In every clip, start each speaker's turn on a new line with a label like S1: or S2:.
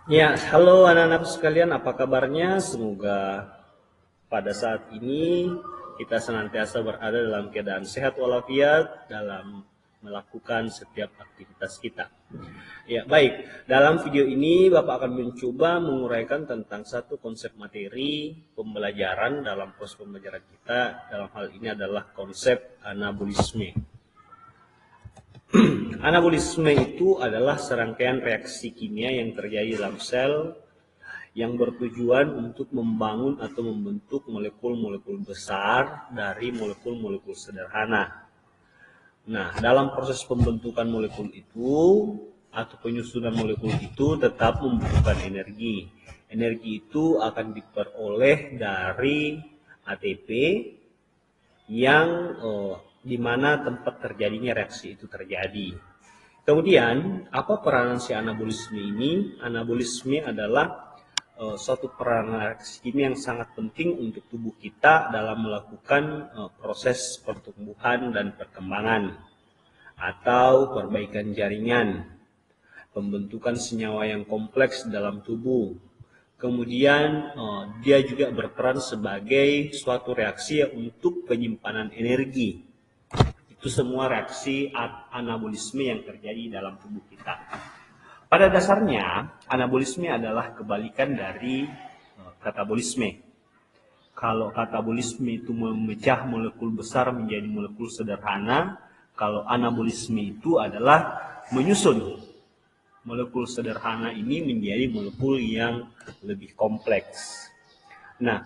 S1: Ya, halo anak-anak sekalian, apa kabarnya? Semoga pada saat ini kita senantiasa berada dalam keadaan sehat walafiat dalam melakukan setiap aktivitas kita. Ya, baik. Dalam video ini Bapak akan mencoba menguraikan tentang satu konsep materi pembelajaran dalam proses pembelajaran kita. Dalam hal ini adalah konsep anabolisme. Anabolisme itu adalah serangkaian reaksi kimia yang terjadi dalam sel yang bertujuan untuk membangun atau membentuk molekul-molekul besar dari molekul-molekul sederhana. Nah, dalam proses pembentukan molekul itu atau penyusunan molekul itu tetap membutuhkan energi. Energi itu akan diperoleh dari ATP yang di mana tempat terjadinya reaksi itu terjadi. Kemudian, apa peranan si anabolisme ini? Anabolisme adalah suatu peranan reaksi kimia yang sangat penting untuk tubuh kita dalam melakukan proses pertumbuhan dan perkembangan atau perbaikan jaringan, pembentukan senyawa yang kompleks dalam tubuh. Kemudian dia juga berperan sebagai suatu reaksi untuk penyimpanan energi. Itu semua reaksi anabolisme yang terjadi dalam tubuh kita. Pada dasarnya, anabolisme adalah kebalikan dari katabolisme. Kalau katabolisme itu memecah molekul besar menjadi molekul sederhana, kalau anabolisme itu adalah menyusun molekul sederhana ini menjadi molekul yang lebih kompleks. Nah,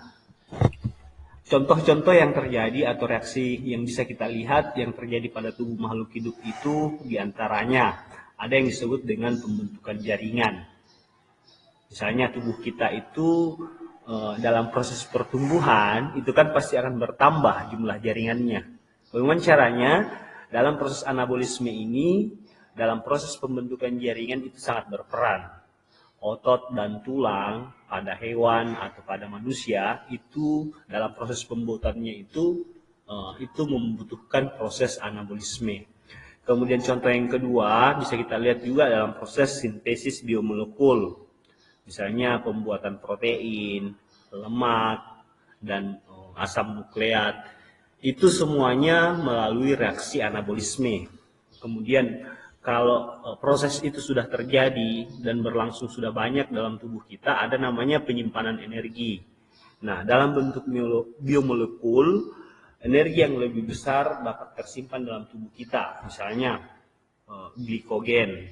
S1: contoh-contoh yang terjadi atau reaksi yang bisa kita lihat yang terjadi pada tubuh makhluk hidup itu diantaranya ada yang disebut dengan pembentukan jaringan. Misalnya tubuh kita itu dalam proses pertumbuhan itu kan pasti akan bertambah jumlah jaringannya. Bagaimana caranya? Dalam proses anabolisme ini, dalam proses pembentukan jaringan itu sangat berperan. Otot dan tulang pada hewan atau pada manusia itu dalam proses pembuatannya itu membutuhkan proses anabolisme. Kemudian contoh yang kedua bisa kita lihat juga dalam proses sintesis biomolekul. Misalnya pembuatan protein, lemak, dan asam nukleat. Itu semuanya melalui reaksi anabolisme. Kemudian kalau proses itu sudah terjadi dan berlangsung sudah banyak dalam tubuh kita, ada namanya penyimpanan energi. Nah, dalam bentuk biomolekul, energi yang lebih besar dapat tersimpan dalam tubuh kita. Misalnya glikogen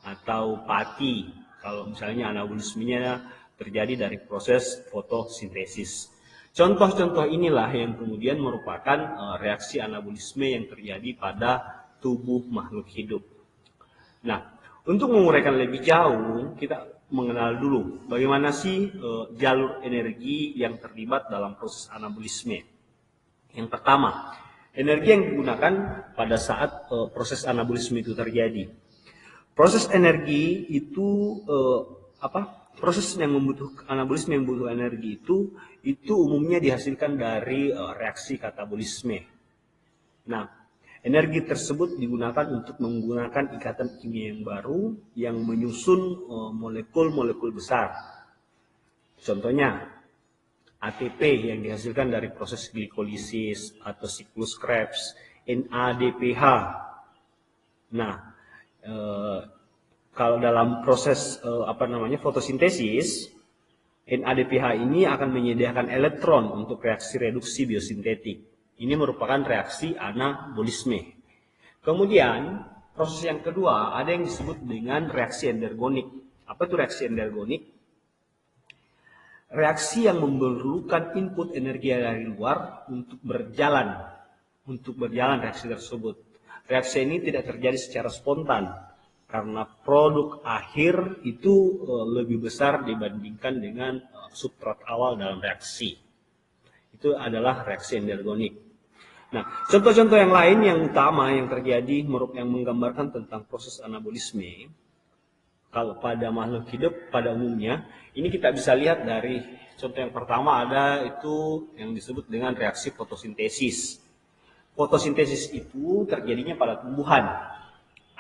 S1: atau pati kalau misalnya anabolismenya terjadi dari proses fotosintesis. Contoh-contoh inilah yang kemudian merupakan reaksi anabolisme yang terjadi pada tubuh makhluk hidup. Nah, untuk menguraikan lebih jauh, kita mengenal dulu bagaimana sih jalur energi yang terlibat dalam proses anabolisme. Yang pertama, energi yang digunakan pada saat proses anabolisme itu terjadi. Proses energi itu proses yang membutuhkan anabolisme yang membutuhkan energi itu umumnya dihasilkan dari reaksi katabolisme. Nah, energi tersebut digunakan untuk menggunakan ikatan kimia yang baru yang menyusun molekul-molekul besar. Contohnya ATP yang dihasilkan dari proses glikolisis atau siklus Krebs, NADPH. Nah, kalau dalam proses fotosintesis, NADPH ini akan menyediakan elektron untuk reaksi reduksi biosintetik. Ini merupakan reaksi anabolisme. Kemudian, proses yang kedua ada yang disebut dengan reaksi endergonik. Apa itu reaksi endergonik? Reaksi yang memerlukan input energi dari luar untuk berjalan reaksi tersebut. Reaksi ini tidak terjadi secara spontan karena produk akhir itu lebih besar dibandingkan dengan substrat awal dalam reaksi. Itu adalah reaksi endergonik. Nah, contoh-contoh yang lain yang utama yang terjadi yang menggambarkan tentang proses anabolisme kalau pada makhluk hidup pada umumnya, ini kita bisa lihat dari contoh yang pertama ada itu yang disebut dengan reaksi fotosintesis. Fotosintesis itu terjadinya pada tumbuhan.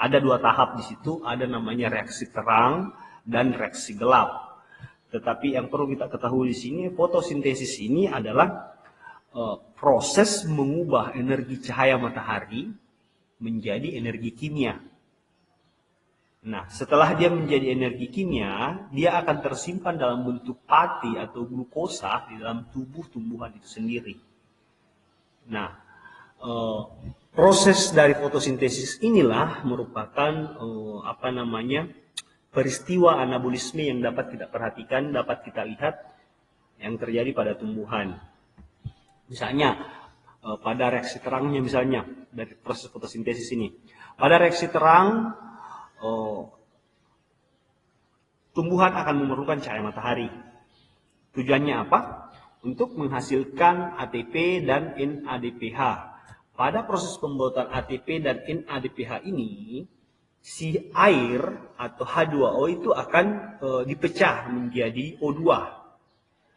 S1: Ada dua tahap di situ, ada namanya reaksi terang dan reaksi gelap. Tetapi yang perlu kita ketahui di sini, fotosintesis ini adalah proses mengubah energi cahaya matahari menjadi energi kimia. Nah, setelah dia menjadi energi kimia, dia akan tersimpan dalam bentuk pati atau glukosa di dalam tubuh tumbuhan itu sendiri. Nah, proses dari fotosintesis inilah merupakan peristiwa anabolisme yang dapat kita perhatikan, dapat kita lihat yang terjadi pada tumbuhan. Misalnya pada reaksi terangnya, misalnya dari proses fotosintesis ini, pada reaksi terang tumbuhan akan memerlukan cahaya matahari. Tujuannya apa? Untuk menghasilkan ATP dan NADPH. Pada proses pembuatan ATP dan NADPH ini, si air atau H2O itu akan dipecah menjadi O2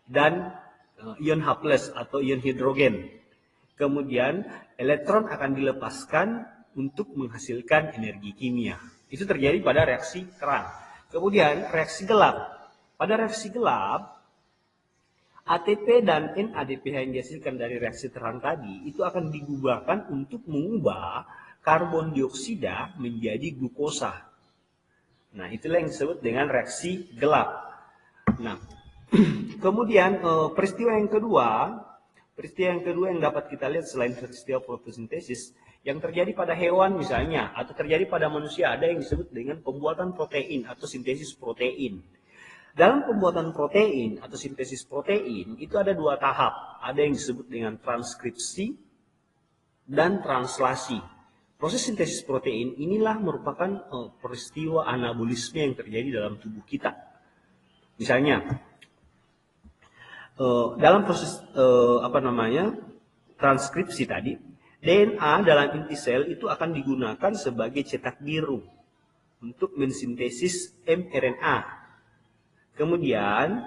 S1: dan ion H+ atau ion hidrogen. Kemudian elektron akan dilepaskan untuk menghasilkan energi kimia. Itu terjadi pada reaksi terang. Kemudian reaksi gelap. Pada reaksi gelap, ATP dan NADPH yang dihasilkan dari reaksi terang tadi itu akan digunakan untuk mengubah karbon dioksida menjadi glukosa. Nah, itulah yang disebut dengan reaksi gelap. Nah, kemudian peristiwa yang kedua yang dapat kita lihat selain peristiwa fotosintesis yang terjadi pada hewan misalnya atau terjadi pada manusia, ada yang disebut dengan pembuatan protein atau sintesis protein. Dalam pembuatan protein atau sintesis protein itu ada dua tahap. Ada yang disebut dengan transkripsi dan translasi. Proses sintesis protein inilah merupakan peristiwa anabolisme yang terjadi dalam tubuh kita. Misalnya dalam proses transkripsi tadi, DNA dalam inti sel itu akan digunakan sebagai cetak biru untuk mensintesis mRNA. Kemudian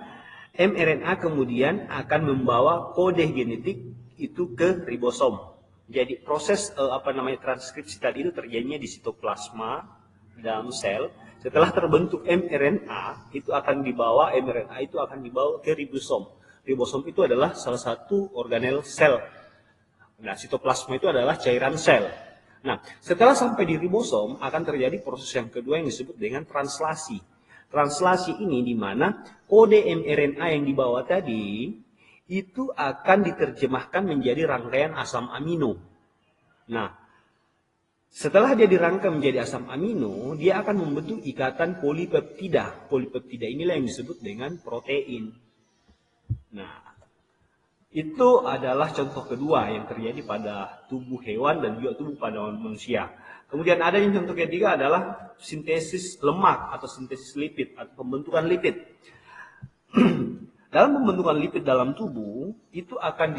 S1: mRNA kemudian akan membawa kode genetik itu ke ribosom. Jadi proses transkripsi tadi itu terjadinya di sitoplasma dalam sel. Setelah terbentuk mRNA itu akan dibawa ke ribosom. Ribosom itu adalah salah satu organel sel. Nah, sitoplasma itu adalah cairan sel. Nah, setelah sampai di ribosom akan terjadi proses yang kedua yang disebut dengan translasi. Translasi ini di mana kode mRNA yang dibawa tadi itu akan diterjemahkan menjadi rangkaian asam amino. Nah, setelah dia dirangkai menjadi asam amino, dia akan membentuk ikatan polipeptida. Polipeptida inilah yang disebut dengan protein. Nah, itu adalah contoh kedua yang terjadi pada tubuh hewan dan juga tubuh pada manusia. Kemudian ada yang contoh ketiga adalah sintesis lemak atau sintesis lipid atau pembentukan lipid. Dalam pembentukan lipid dalam tubuh itu akan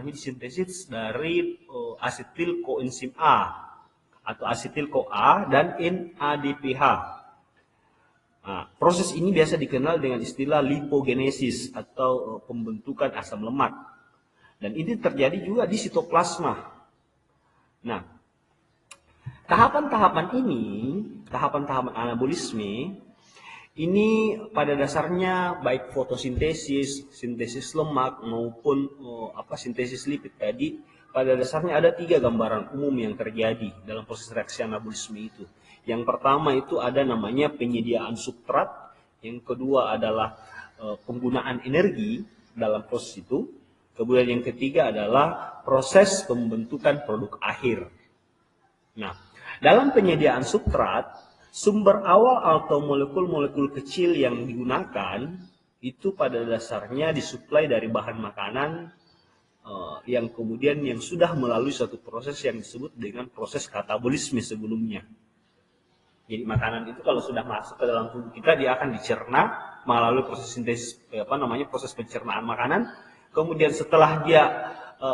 S1: disintesis dari asetil koenzim A atau asetil CoA dan NADPH. Nah, proses ini biasa dikenal dengan istilah lipogenesis atau pembentukan asam lemak. Dan ini terjadi juga di sitoplasma. Nah, tahapan-tahapan anabolisme, ini pada dasarnya baik fotosintesis, sintesis lemak maupun sintesis lipid tadi, pada dasarnya ada 3 gambaran umum yang terjadi dalam proses reaksi anabolisme itu. Yang pertama itu ada namanya penyediaan substrat, yang kedua adalah penggunaan energi dalam proses itu, kemudian yang ketiga adalah proses pembentukan produk akhir. Nah, dalam penyediaan substrat, sumber awal atau molekul-molekul kecil yang digunakan itu pada dasarnya disuplai dari bahan makanan yang kemudian yang sudah melalui suatu proses yang disebut dengan proses katabolisme sebelumnya. Jadi makanan itu kalau sudah masuk ke dalam tubuh kita, dia akan dicerna melalui proses sintesis proses pencernaan makanan. Kemudian setelah dia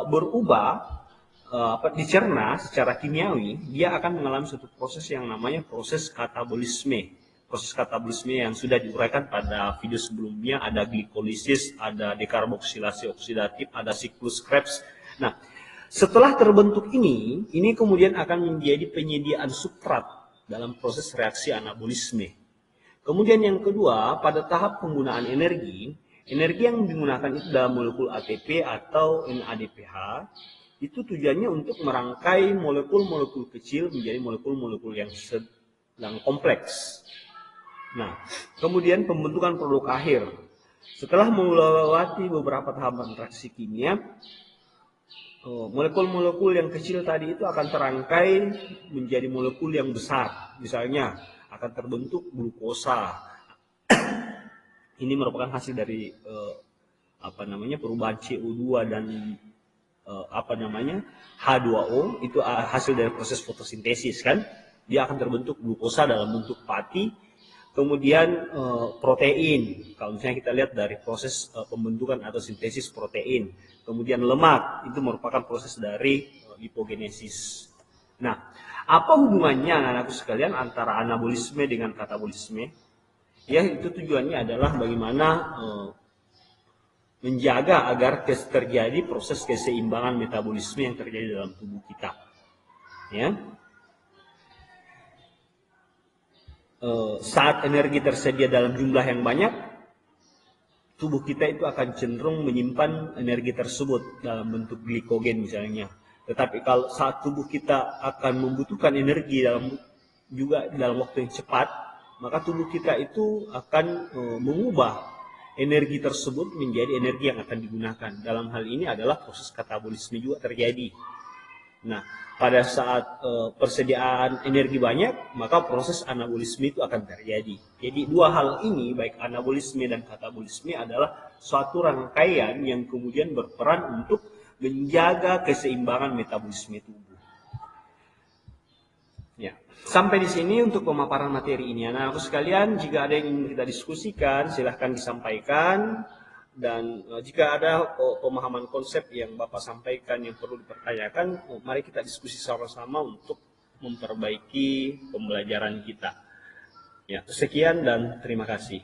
S1: berubah dicerna secara kimiawi, dia akan mengalami suatu proses yang namanya proses katabolisme. Proses katabolisme yang sudah diuraikan pada video sebelumnya, ada glikolisis, ada dekarboksilasi oksidatif, ada siklus Krebs. Nah, setelah terbentuk ini kemudian akan menjadi penyediaan substrat dalam proses reaksi anabolisme. Kemudian yang kedua, pada tahap penggunaan energi yang digunakan itu dalam molekul ATP atau NADPH, itu tujuannya untuk merangkai molekul-molekul kecil menjadi molekul-molekul yang sedang kompleks. Nah, kemudian pembentukan produk akhir. Setelah melewati beberapa tahapan reaksi kimia, molekul-molekul yang kecil tadi itu akan terangkai menjadi molekul yang besar. Misalnya akan terbentuk glukosa. Ini merupakan hasil dari perubahan CO2 dan H2O, itu hasil dari proses fotosintesis kan. Dia akan terbentuk glukosa dalam bentuk pati, kemudian protein. Kalau misalnya kita lihat dari proses pembentukan atau sintesis protein, kemudian lemak, itu merupakan proses dari lipogenesis. Nah, apa hubungannya anak-anakku sekalian antara anabolisme dengan katabolisme? Ya, itu tujuannya adalah bagaimana menjaga agar terjadi proses keseimbangan metabolisme yang terjadi dalam tubuh kita. Ya. Saat energi tersedia dalam jumlah yang banyak, tubuh kita itu akan cenderung menyimpan energi tersebut dalam bentuk glikogen misalnya. Tetapi kalau saat tubuh kita akan membutuhkan energi dalam waktu yang cepat, maka tubuh kita itu akan mengubah energi tersebut menjadi energi yang akan digunakan. Dalam hal ini adalah proses katabolisme juga terjadi. Nah, pada saat persediaan energi banyak, maka proses anabolisme itu akan terjadi. Jadi dua hal ini, baik anabolisme dan katabolisme, adalah suatu rangkaian yang kemudian berperan untuk menjaga keseimbangan metabolisme tubuh. Ya, sampai di sini untuk pemaparan materi ini. Anak-anakku sekalian, jika ada yang ingin kita diskusikan, silahkan disampaikan. Dan jika ada pemahaman konsep yang Bapak sampaikan yang perlu dipertanyakan, mari kita diskusi sama-sama untuk memperbaiki pembelajaran kita. Ya, sekian dan terima kasih.